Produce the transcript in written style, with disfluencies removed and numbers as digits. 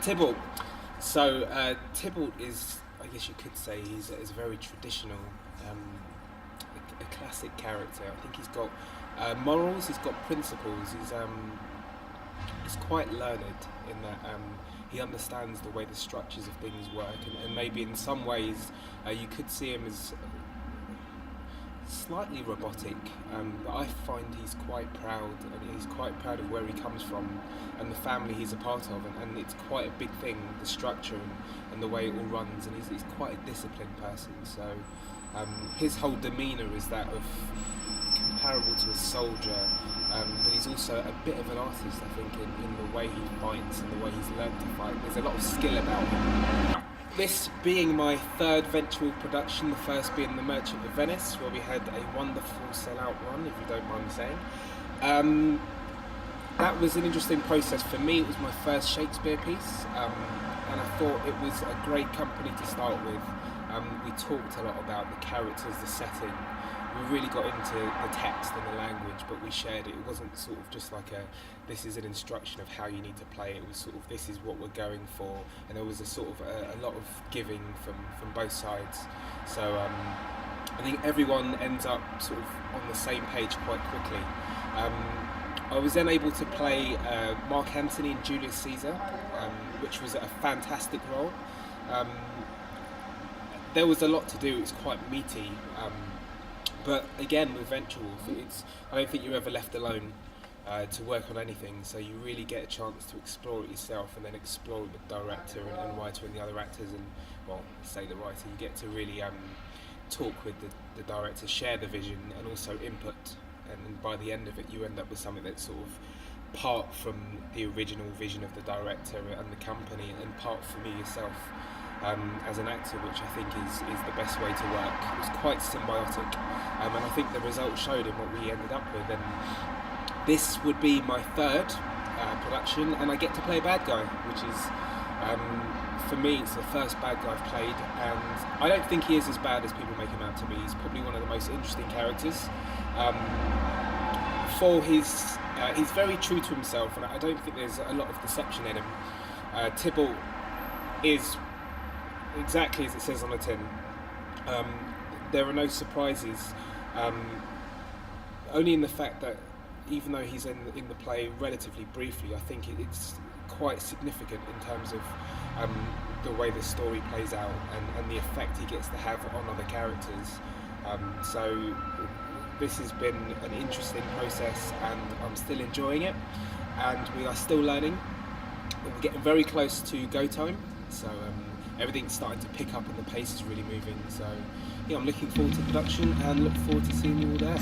Tybalt. So Tybalt is, I guess you could say, is a very traditional, a classic character. I think he's got morals, he's got principles. He's quite learned in that he understands the way the structures of things work, and maybe in some ways you could see him as slightly robotic, but I find he's quite proud, and he's quite proud of where he comes from and the family he's a part of, and it's quite a big thing, the structure and the way it all runs, and he's quite a disciplined person. So his whole demeanour is that of comparable to a soldier, but he's also a bit of an artist, I think, in the way he fights and the way he's learned to fight. There's a lot of skill about him. This being my third venture production, the first being The Merchant of Venice, where we had a wonderful sell-out run, if you don't mind me saying. That was an interesting process for me. It was my first Shakespeare piece, and I thought it was a great company to start with. We talked a lot about the characters, the setting. We really got into the text and the language, but we shared it. It wasn't sort of just like this is an instruction of how you need to play it. It was sort of, this is what we're going for, and there was a sort of a lot of giving from both sides. So I think everyone ends up sort of on the same page quite quickly. I was then able to play Mark Antony and Julius Caesar, which was a fantastic role. There was a lot to do. It was quite meaty. But again, with Venture Wolf, I don't think you're ever left alone to work on anything, so you really get a chance to explore it yourself, and then explore it with the director and writer and the other actors, and, well, say the writer. You get to really talk with the director, share the vision, and also input, and by the end of it you end up with something that's sort of part from the original vision of the director and the company, and part for me yourself. As an actor, which I think is the best way to work. It was quite symbiotic, and I think the results showed in what we ended up with. And this would be my third production, and I get to play a bad guy, which is, for me, it's the first bad guy I've played, and I don't think he is as bad as people make him out to be. He's probably one of the most interesting characters. He's very true to himself, and I don't think there's a lot of deception in him. Tybalt is exactly as it says on the tin. There are no surprises, only in the fact that even though he's in the play relatively briefly, I think it's quite significant in terms of the way the story plays out and the effect he gets to have on other characters. So this has been an interesting process, and I'm still enjoying it, and we are still learning. We're getting very close to go time, so everything's starting to pick up and the pace is really moving. So yeah, I'm looking forward to production and look forward to seeing you all there.